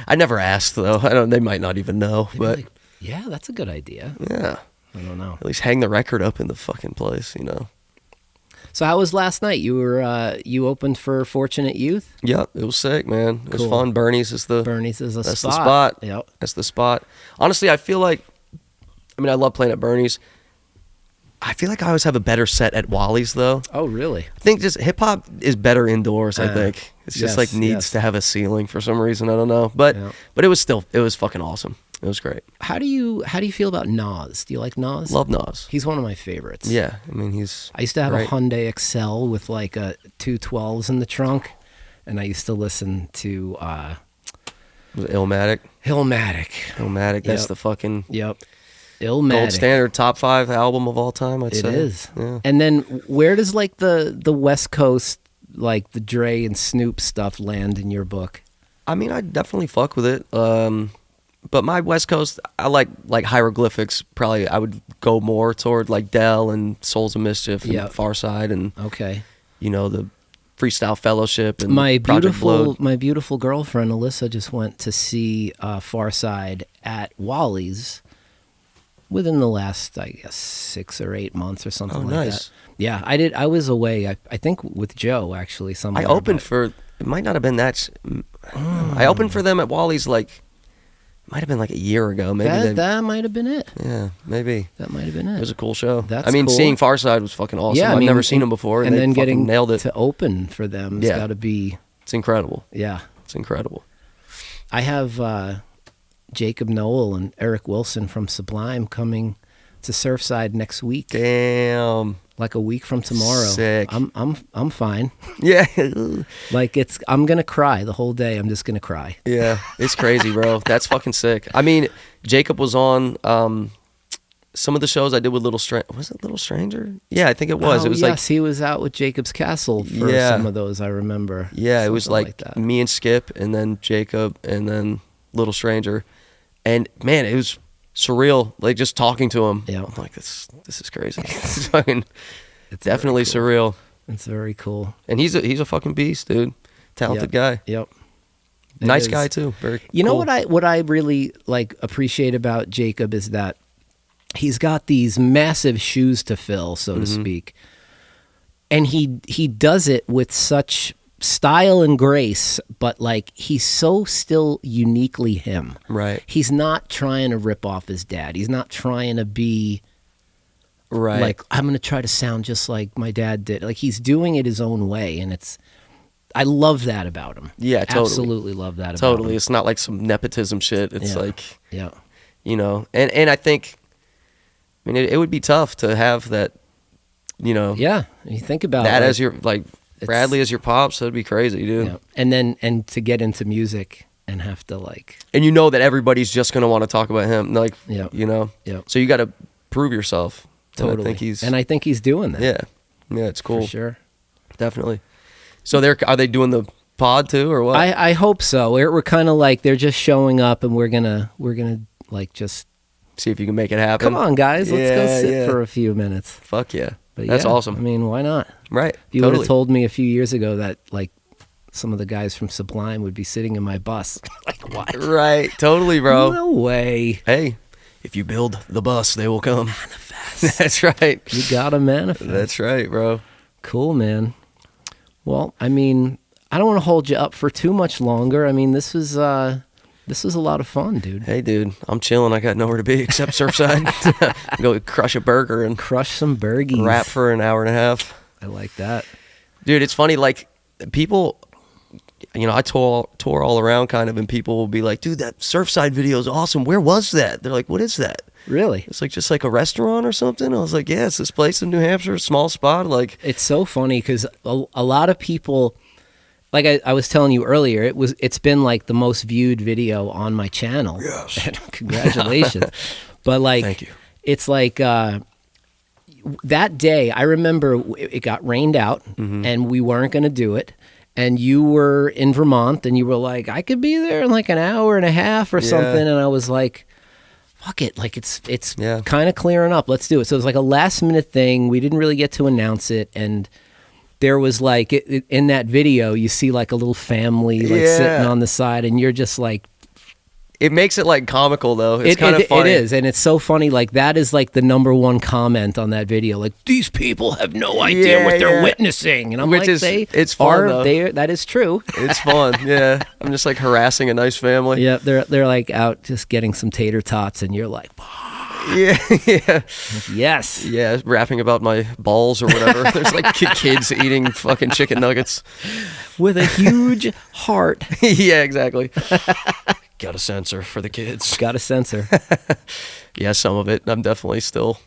Speaker 3: I never asked though. They might not even know,
Speaker 2: They'd be
Speaker 3: but
Speaker 2: like, yeah, that's a good idea.
Speaker 3: yeah,
Speaker 2: I don't know.
Speaker 3: at least hang the record up in the fucking place. You know.
Speaker 2: So how was last night? You opened for Fortunate Youth?
Speaker 3: Yep, it was sick, man. It was
Speaker 2: Cool.
Speaker 3: fun. Bernie's is the
Speaker 2: Bernie's is
Speaker 3: that's
Speaker 2: spot.
Speaker 3: the spot.
Speaker 2: Yep.
Speaker 3: That's the spot. Honestly, I feel like, I mean, I love playing at Bernie's. I feel like I always have a better set at Wally's though.
Speaker 2: Oh, really?
Speaker 3: I think just hip hop is better indoors. I think it's just
Speaker 2: yes,
Speaker 3: like needs
Speaker 2: yes.
Speaker 3: to have a ceiling for some reason. I don't know, but
Speaker 2: Yeah.
Speaker 3: it was fucking awesome. It was great.
Speaker 2: How do you feel about Nas? Do you like Nas?
Speaker 3: Love Nas.
Speaker 2: He's one of my favorites.
Speaker 3: Yeah, I mean he's.
Speaker 2: I used to have
Speaker 3: great.
Speaker 2: a Hyundai Excel with like a 212s in the trunk, and I used to listen to
Speaker 3: Was it Illmatic.
Speaker 2: Illmatic.
Speaker 3: Illmatic. That's
Speaker 2: Yep.
Speaker 3: the fucking
Speaker 2: Yep. Illmatic.
Speaker 3: gold standard top 5 album of all time. I'd
Speaker 2: It
Speaker 3: say
Speaker 2: is.
Speaker 3: Yeah.
Speaker 2: And then where does like the West Coast, like the Dre and Snoop stuff land in your book?
Speaker 3: I mean, I definitely fuck with it. But my West Coast, I like hieroglyphics. Probably, I would go more toward like Dell and Souls of Mischief and
Speaker 2: Yep.
Speaker 3: Farside and
Speaker 2: Okay.
Speaker 3: the Freestyle Fellowship and
Speaker 2: My
Speaker 3: Project Blood.
Speaker 2: beautiful girlfriend Alyssa just went to see Farside at Wally's within the last, I guess, 6 or 8 months or something
Speaker 3: Oh,
Speaker 2: like
Speaker 3: nice.
Speaker 2: that. Yeah, I did. I was away. I think with Joe actually.
Speaker 3: I
Speaker 2: Somewhere.
Speaker 3: opened
Speaker 2: but-
Speaker 3: for. It might not have been that. I opened for them at Wally's might have been like a year ago. Maybe
Speaker 2: that might have been it.
Speaker 3: Yeah, maybe.
Speaker 2: That might have been
Speaker 3: It was
Speaker 2: it.
Speaker 3: a cool show.
Speaker 2: That's
Speaker 3: I mean,
Speaker 2: cool.
Speaker 3: seeing Farside was fucking awesome.
Speaker 2: Yeah, I
Speaker 3: I've
Speaker 2: mean,
Speaker 3: never seen them before, and,
Speaker 2: and
Speaker 3: they
Speaker 2: then
Speaker 3: fucking
Speaker 2: getting
Speaker 3: nailed it.
Speaker 2: to open for them has
Speaker 3: Yeah.
Speaker 2: got to be.
Speaker 3: It's incredible.
Speaker 2: Yeah,
Speaker 3: It's incredible.
Speaker 2: I have Jacob Noel and Eric Wilson from Sublime coming to Surfside next week.
Speaker 3: Damn.
Speaker 2: Like a week from tomorrow.
Speaker 3: Sick.
Speaker 2: I'm fine.
Speaker 3: Yeah.
Speaker 2: Like I'm gonna cry the whole day. I'm just gonna cry.
Speaker 3: Yeah. It's crazy, bro. That's fucking sick. I mean, Jacob was on some of the shows I did with was it Little Stranger? Yeah, I think it was.
Speaker 2: Oh,
Speaker 3: It was
Speaker 2: yes, he was out with Jacob's Castle for
Speaker 3: Yeah.
Speaker 2: some of those. I remember.
Speaker 3: it was
Speaker 2: Something
Speaker 3: like
Speaker 2: that.
Speaker 3: me and Skip and then Jacob and then Little Stranger. And man, it was surreal. Like just talking to him.
Speaker 2: Yeah.
Speaker 3: I'm like, this is crazy. It's fucking
Speaker 2: It's
Speaker 3: definitely
Speaker 2: very cool.
Speaker 3: surreal.
Speaker 2: It's very cool.
Speaker 3: And he's a fucking beast, dude. Talented guy.
Speaker 2: Yep. It
Speaker 3: Nice
Speaker 2: is.
Speaker 3: guy too. Very
Speaker 2: You know
Speaker 3: cool.
Speaker 2: what I really like appreciate about Jacob is that he's got these massive shoes to fill, so
Speaker 3: Mm-hmm.
Speaker 2: to speak. And he does it with such style and grace, but like he's so still uniquely him.
Speaker 3: Right.
Speaker 2: He's not trying to rip off his dad. He's not trying to be
Speaker 3: Right.
Speaker 2: like I'm going to try to sound just like my dad did. Like he's doing it his own way, and I love that about him.
Speaker 3: Yeah, totally.
Speaker 2: Absolutely love that about
Speaker 3: Totally.
Speaker 2: him.
Speaker 3: It's not like some nepotism shit. It's
Speaker 2: Yeah.
Speaker 3: like,
Speaker 2: Yeah.
Speaker 3: and I think, I mean, it would be tough to have that,
Speaker 2: Yeah, you think about
Speaker 3: that
Speaker 2: like,
Speaker 3: as your, like, Bradley as your pops. That'd be crazy, dude.
Speaker 2: yeah. And to get into music and have to like,
Speaker 3: And you know that everybody's just going to want to talk about him. Like,
Speaker 2: Yeah. Yeah.
Speaker 3: So you got to prove yourself. And
Speaker 2: totally.
Speaker 3: I
Speaker 2: think he's doing that.
Speaker 3: Yeah, it's cool.
Speaker 2: for sure.
Speaker 3: Definitely. So are they doing the pod too, or what?
Speaker 2: I hope so. We're kind of like they're just showing up, and we're gonna like just
Speaker 3: See if you can make it happen.
Speaker 2: come on, guys, let's go
Speaker 3: Yeah,
Speaker 2: sit
Speaker 3: yeah.
Speaker 2: for a few minutes.
Speaker 3: Fuck yeah.
Speaker 2: But
Speaker 3: That's
Speaker 2: yeah,
Speaker 3: awesome.
Speaker 2: I mean, why not?
Speaker 3: Right.
Speaker 2: If you would
Speaker 3: totally.
Speaker 2: have told me a few years ago that like some of the guys from Sublime would be sitting in my bus, like what?
Speaker 3: Right. Totally, bro.
Speaker 2: No way.
Speaker 3: Hey, if you build the bus, they will come. That's right.
Speaker 2: You gotta manifest.
Speaker 3: That's right, bro.
Speaker 2: Cool, man. Well, I mean, I don't want to hold you up for too much longer. I mean, this was This was a lot of fun, dude.
Speaker 3: Hey, dude, I'm chilling. I got nowhere to be except Surfside. Go crush a burger and
Speaker 2: Crush some burgies.
Speaker 3: rap for an hour and a half.
Speaker 2: I like that.
Speaker 3: Dude, it's funny. Like, people, you know, I tour all around kind of, and people will be like, dude, that Surfside video is awesome. Where was that? They're like, what is that?
Speaker 2: Really?
Speaker 3: It's like just like a restaurant or something. I was like, yeah, it's this place in New Hampshire, a small spot. Like,
Speaker 2: It's so funny because a lot of people, like I was telling you earlier, it's been like the most viewed video on my channel.
Speaker 3: Yes.
Speaker 2: Congratulations. But like,
Speaker 3: Thank you.
Speaker 2: It's like that day, I remember it got rained out and we weren't going to do it. And you were in Vermont and you were like, I could be there in like an hour and a half or something. And I was like, fuck it. Like it's
Speaker 3: Yeah.
Speaker 2: kind of clearing up. Let's do it. So it was like a last minute thing. We didn't really get to announce it. And there was like, in that video, you see like a little family like sitting on the side and you're just like,
Speaker 3: it makes it like comical though. It's kind of funny.
Speaker 2: It is, and it's so funny. Like that is like the #1 comment on that video. Like these people have no idea what they're witnessing, and I'm like,
Speaker 3: it's fun though.
Speaker 2: That is true.
Speaker 3: It's fun. Yeah, I'm just like harassing a nice family.
Speaker 2: Yeah, they're like out just getting some tater tots, and you're like,
Speaker 3: Yeah, yeah,
Speaker 2: yes,
Speaker 3: yeah. Rapping about my balls or whatever. There's like kids eating fucking chicken nuggets
Speaker 2: with a huge heart.
Speaker 3: Yeah, exactly. Got a censor for the kids.
Speaker 2: Got a censor.
Speaker 3: Yeah, some of it. I'm definitely still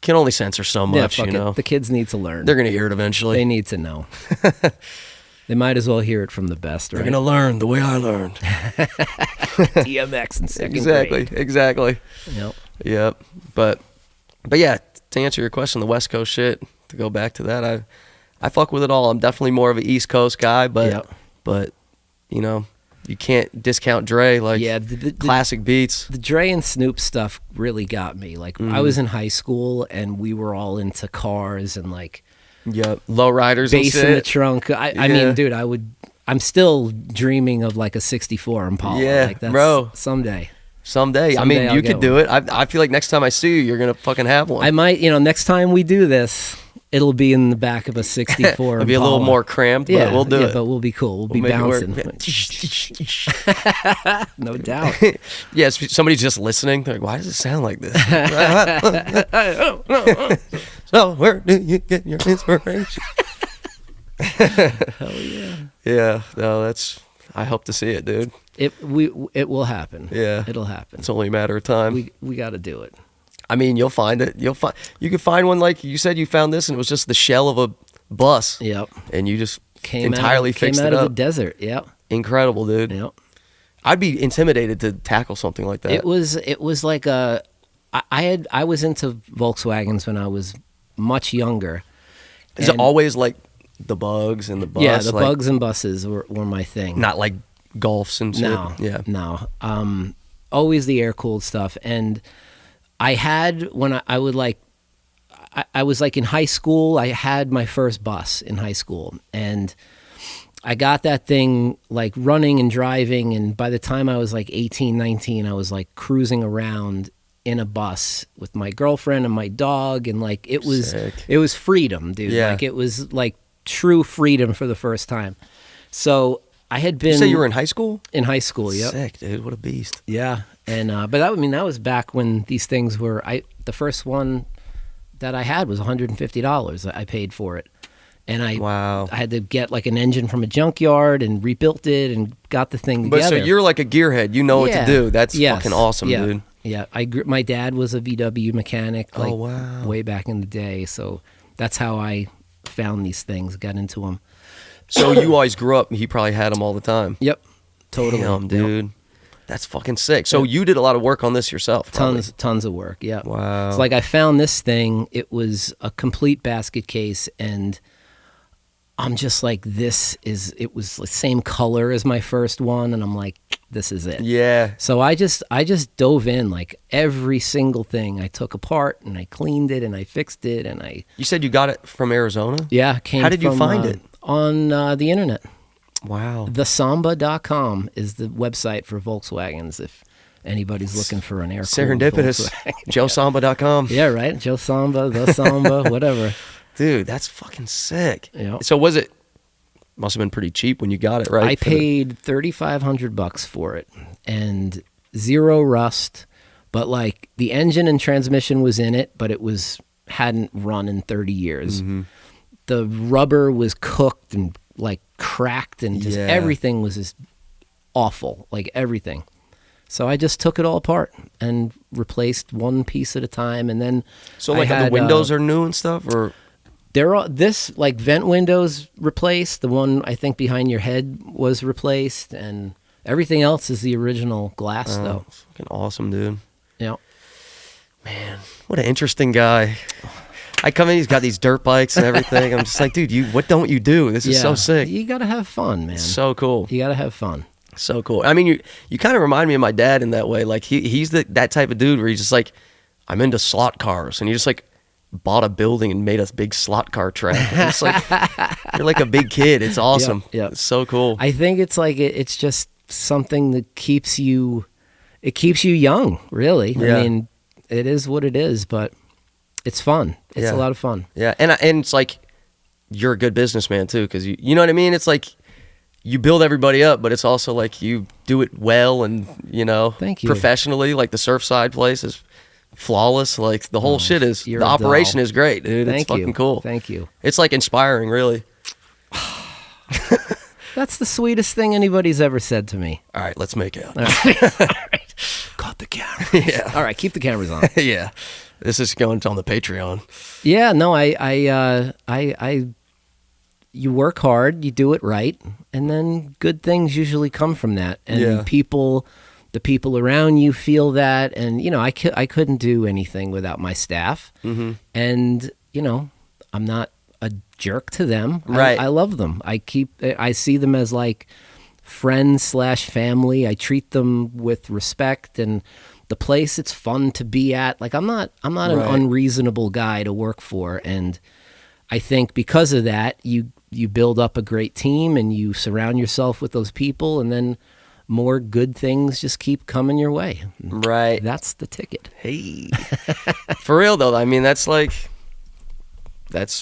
Speaker 3: can only censor so much.
Speaker 2: Fuck
Speaker 3: you know,
Speaker 2: the kids need to learn.
Speaker 3: they're gonna hear it eventually.
Speaker 2: They need to know. They might as well hear it from the best, right?
Speaker 3: They're gonna learn the way I learned.
Speaker 2: DMX in second grade.
Speaker 3: Exactly.
Speaker 2: Yep.
Speaker 3: Yep. But yeah, to answer your question, the West Coast shit. To go back to that, I fuck with it all. I'm definitely more of an East Coast guy, but you know, you can't discount Dre. Like, the classic beats.
Speaker 2: The Dre and Snoop stuff really got me. Like, I was in high school and we were all into cars and like,
Speaker 3: low riders,
Speaker 2: bass
Speaker 3: and shit.
Speaker 2: in the trunk. I mean, dude, I'm still dreaming of like a '64 Impala.
Speaker 3: Yeah,
Speaker 2: like that's
Speaker 3: bro.
Speaker 2: Someday.
Speaker 3: I mean, you could do it. I feel like next time I see you, you're gonna fucking have one.
Speaker 2: I might. Next time we do this, it'll be in the back of a '64
Speaker 3: It'll be a little more cramped, but we'll do it.
Speaker 2: But we'll be cool. We'll be bouncing. No doubt.
Speaker 3: Yeah, somebody's just listening. They're like, why does it sound like this? So where do you get your inspiration?
Speaker 2: Hell yeah.
Speaker 3: Yeah, no, I hope to see it, dude.
Speaker 2: It will happen.
Speaker 3: Yeah.
Speaker 2: It'll happen.
Speaker 3: It's only a matter of time.
Speaker 2: We got to do it.
Speaker 3: I mean, you'll find it. You could find one like you said you found this and it was just the shell of a bus.
Speaker 2: Yep.
Speaker 3: And you just
Speaker 2: Came
Speaker 3: fixed
Speaker 2: out
Speaker 3: it
Speaker 2: of
Speaker 3: up.
Speaker 2: the desert. Yep.
Speaker 3: Incredible, dude.
Speaker 2: Yep.
Speaker 3: I'd be intimidated to tackle something like that.
Speaker 2: It was like I was into Volkswagens when I was much younger.
Speaker 3: Is it always like the bugs and the bus?
Speaker 2: Yeah, the bugs and buses were my thing.
Speaker 3: Not like Golfs and shit.
Speaker 2: No,
Speaker 3: yeah,
Speaker 2: no. Always the air cooled stuff. And I had when I would like, I was like in high school. I had my first bus in high school, and I got that thing like running and driving. And by the time I was like 18, 19, I was like cruising around in a bus with my girlfriend and my dog, and like it was freedom, dude.
Speaker 3: Yeah.
Speaker 2: Like it was like true freedom for the first time. So I had been.
Speaker 3: You say you were in high school?
Speaker 2: In high school, yep.
Speaker 3: Sick, dude. What a beast.
Speaker 2: Yeah, and but that was back when these things were. The first one that I had was $150. I paid for it, and I had to get like an engine from a junkyard and rebuilt it and got the thing together.
Speaker 3: But so you're like a gearhead. You know what to do. That's fucking awesome, dude.
Speaker 2: Yeah, my dad was a VW mechanic. Like,
Speaker 3: wow.
Speaker 2: Way back in the day. So that's how I found these things. Got into them.
Speaker 3: So you always grew up. He probably had them all the time.
Speaker 2: Yep, totally.
Speaker 3: Damn, dude. That's fucking sick. So you did a lot of work on this yourself. Probably.
Speaker 2: Tons of work. Yeah.
Speaker 3: Wow.
Speaker 2: It's like I found this thing. It was a complete basket case, and I'm just like, it was the same color as my first one, and I'm like, this is it.
Speaker 3: Yeah.
Speaker 2: So I just dove in, like every single thing I took apart, and I cleaned it and I fixed it, and
Speaker 3: You said you got it from Arizona?
Speaker 2: Yeah.
Speaker 3: How did you find it?
Speaker 2: On the internet.
Speaker 3: Wow.
Speaker 2: Thesamba.com is the website for Volkswagens if anybody's looking for an air-cooled
Speaker 3: Serendipitous. JoeSamba.com.
Speaker 2: Yeah, right. Joe Samba, The Samba, whatever.
Speaker 3: Dude, that's fucking sick.
Speaker 2: Yeah.
Speaker 3: So was it must have been pretty cheap when you got it, right?
Speaker 2: I paid $3,500 for it and zero rust, but like the engine and transmission was in it, but it hadn't run in 30 years.
Speaker 3: Mm-hmm.
Speaker 2: The rubber was cooked and like cracked and just everything was just awful, like everything. So I just took it all apart and replaced one piece at a time, and then
Speaker 3: So like the windows are new and stuff, or
Speaker 2: they're all, this like vent windows replaced. The one I think behind your head was replaced, and everything else is the original glass though.
Speaker 3: fucking awesome, dude.
Speaker 2: Yeah.
Speaker 3: Man, what an interesting guy. I come in, he's got these dirt bikes and everything. I'm just like, dude, what don't you do? This is so sick.
Speaker 2: You gotta have fun, man.
Speaker 3: So cool.
Speaker 2: You gotta have fun.
Speaker 3: So cool. I mean, you kind of remind me of my dad in that way. Like he's that type of dude where he's just like, I'm into slot cars, and he just like bought a building and made a big slot car track. And it's like you're like a big kid. It's awesome.
Speaker 2: Yeah.
Speaker 3: It's so cool.
Speaker 2: I think it's like it's just something that keeps you young, really.
Speaker 3: Yeah.
Speaker 2: I mean, it is what it is, but it's fun. It's a lot of fun.
Speaker 3: Yeah, and it's like you're a good businessman too, because you know what I mean. It's like you build everybody up, but it's also like you do it well, and
Speaker 2: Thank you.
Speaker 3: professionally. Like the Surfside place is flawless. Like the whole shit is
Speaker 2: you're
Speaker 3: the
Speaker 2: a
Speaker 3: operation
Speaker 2: doll.
Speaker 3: is great, dude.
Speaker 2: Thank
Speaker 3: It's fucking cool.
Speaker 2: Thank you.
Speaker 3: It's like inspiring, really.
Speaker 2: That's the sweetest thing anybody's ever said to me.
Speaker 3: All right, let's make out.
Speaker 2: All right. Cut the camera.
Speaker 3: Yeah.
Speaker 2: All right, keep the cameras on.
Speaker 3: Yeah, this is going on the Patreon.
Speaker 2: Yeah, no, you work hard, you do it right, and then good things usually come from that. And
Speaker 3: Yeah.
Speaker 2: the people around you feel that, and I couldn't do anything without my staff.
Speaker 3: Mm-hmm.
Speaker 2: And I'm not a jerk to them.
Speaker 3: Right.
Speaker 2: I love them. I see them as like friends / family. I treat them with respect, and the place, it's fun to be at. Like I'm not an
Speaker 3: Right.
Speaker 2: unreasonable guy to work for, and I think because of that, you build up a great team and you surround yourself with those people, and then more good things just keep coming your way.
Speaker 3: Right.
Speaker 2: That's the ticket.
Speaker 3: Hey. For real though, I mean that's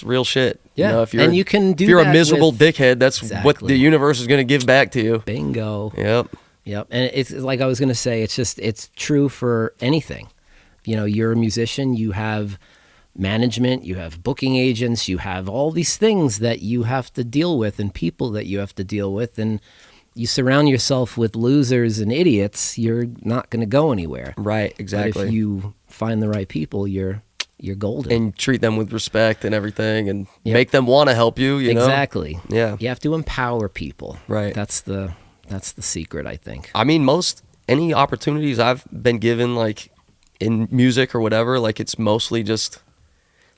Speaker 3: real shit.
Speaker 2: Yeah.
Speaker 3: If you're,
Speaker 2: And you can do
Speaker 3: if you're
Speaker 2: that
Speaker 3: a miserable
Speaker 2: with-
Speaker 3: dickhead, that's what
Speaker 2: Exactly.
Speaker 3: the universe is going to give back to you.
Speaker 2: Bingo.
Speaker 3: Yep.
Speaker 2: Yep. And it's like I was going to say, it's true for anything. You're a musician, you have management, you have booking agents, you have all these things that you have to deal with and people that you have to deal with. And you surround yourself with losers and idiots, you're not going to go anywhere.
Speaker 3: Right. Exactly.
Speaker 2: But if you find the right people, you're golden.
Speaker 3: And treat them with respect and everything, and
Speaker 2: Yep.
Speaker 3: make them want to help you. You know.
Speaker 2: Exactly.
Speaker 3: Yeah.
Speaker 2: You have to empower people.
Speaker 3: Right.
Speaker 2: That's the secret, I think.
Speaker 3: I mean, any opportunities I've been given, like in music or whatever, like it's mostly just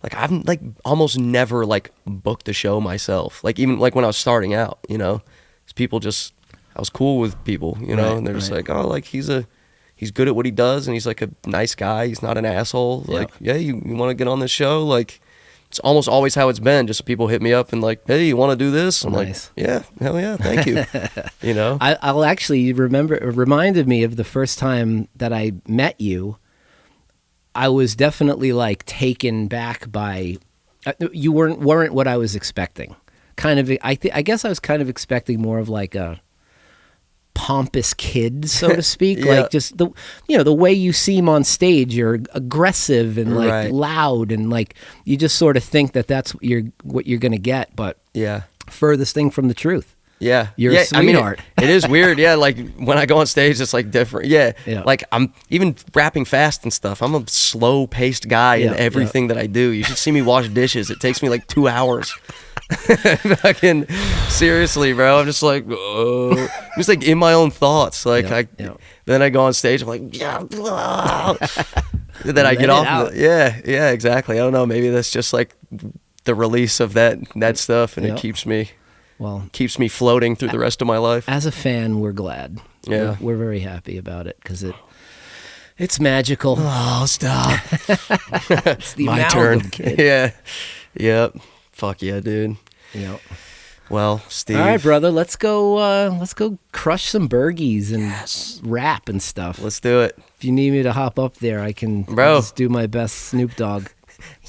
Speaker 3: like I've like almost never like booked a show myself. Like even like when I was starting out, it's people just I was cool with people,
Speaker 2: Right,
Speaker 3: and they're just
Speaker 2: right.
Speaker 3: like, oh, like he's good at what he does, and he's like a nice guy. He's not an asshole.
Speaker 2: Yeah.
Speaker 3: Like, yeah, you want to get on this show? Like, it's almost always how it's been. Just people hit me up and like, hey, you want to do this? I'm
Speaker 2: Nice.
Speaker 3: like, yeah, hell yeah, thank you.
Speaker 2: I'll actually reminded me of the first time that I met you. I was definitely like taken back by you weren't what I was expecting. Kind of, I guess I was kind of expecting more of like a pompous kid, so to speak.
Speaker 3: Yeah.
Speaker 2: Like just the way you seem on stage, you're aggressive and like
Speaker 3: Right.
Speaker 2: loud, and like you just sort of think that's what you're gonna get, but
Speaker 3: Yeah.
Speaker 2: furthest thing from the truth.
Speaker 3: Yeah.
Speaker 2: You're a
Speaker 3: yeah,
Speaker 2: sweetheart.
Speaker 3: I mean, it is weird. Yeah. Like when I go on stage, it's like different. Yeah.
Speaker 2: Yeah.
Speaker 3: Like I'm even rapping fast and stuff. I'm a slow paced guy
Speaker 2: Yeah,
Speaker 3: in everything that I do. You should see me wash dishes. It takes me like 2 hours. Fucking seriously, bro. I'm just like, I'm just like in my own thoughts. Like then I go on stage. I'm like, yeah. Then I
Speaker 2: Let
Speaker 3: get
Speaker 2: it
Speaker 3: off.
Speaker 2: out.
Speaker 3: Yeah, exactly. I don't know. Maybe that's just like the release of that stuff, and
Speaker 2: Yeah.
Speaker 3: it keeps me floating through the rest of my life.
Speaker 2: As a fan, we're glad.
Speaker 3: Yeah.
Speaker 2: We're very happy about it because it's magical.
Speaker 3: Oh, stop.
Speaker 2: It's the
Speaker 3: My
Speaker 2: amalgam,
Speaker 3: turn.
Speaker 2: kid.
Speaker 3: Yeah. Yep. Fuck yeah, dude.
Speaker 2: Yep.
Speaker 3: Well, Steve.
Speaker 2: All right, brother. Let's go crush some burgies and rap and stuff.
Speaker 3: Let's do it.
Speaker 2: If you need me to hop up there, I can
Speaker 3: Bro.
Speaker 2: just do my best Snoop Dogg.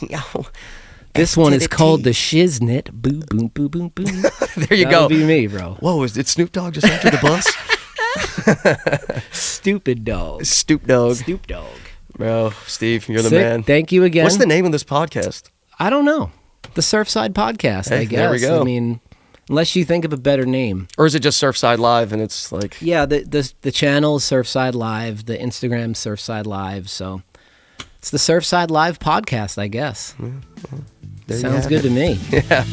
Speaker 3: Yo.
Speaker 2: This one is called the Shiznit. Boo, boom, boom, boom, boom.
Speaker 3: There you
Speaker 2: that
Speaker 3: go.
Speaker 2: would be me, bro.
Speaker 3: Whoa, did Snoop Dogg just enter the bus?
Speaker 2: Stupid dog.
Speaker 3: Stoop Dog.
Speaker 2: Stoop dog.
Speaker 3: Bro, Steve, you're the
Speaker 2: Sick.
Speaker 3: man.
Speaker 2: Thank you again.
Speaker 3: What's the name of this podcast?
Speaker 2: I don't know. The Surfside Podcast,
Speaker 3: Hey,
Speaker 2: I guess.
Speaker 3: there we go.
Speaker 2: I mean, unless you think of a better name.
Speaker 3: Or is it just Surfside Live and it's like...
Speaker 2: Yeah, the channel is Surfside Live, the Instagram Surfside Live, so it's the Surfside Live Podcast, I guess.
Speaker 3: There you
Speaker 2: Sounds
Speaker 3: have
Speaker 2: good
Speaker 3: it.
Speaker 2: to me.
Speaker 3: Yeah,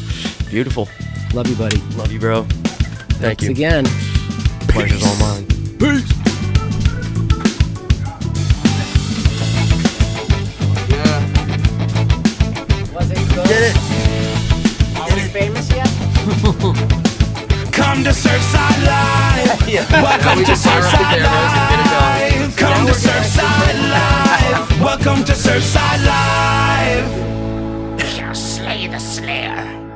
Speaker 3: beautiful.
Speaker 2: Love you, buddy.
Speaker 3: Love you, bro. Thank
Speaker 2: Thanks
Speaker 3: you.
Speaker 2: again.
Speaker 3: Pleasure's all mine. Peace.
Speaker 2: Was it good?
Speaker 3: Did it.
Speaker 2: Are we famous yet?
Speaker 1: Come to Surfside Live. Welcome to Surfside Live. Come to Surfside Live. Welcome to Surfside Live. We shall slay the slayer.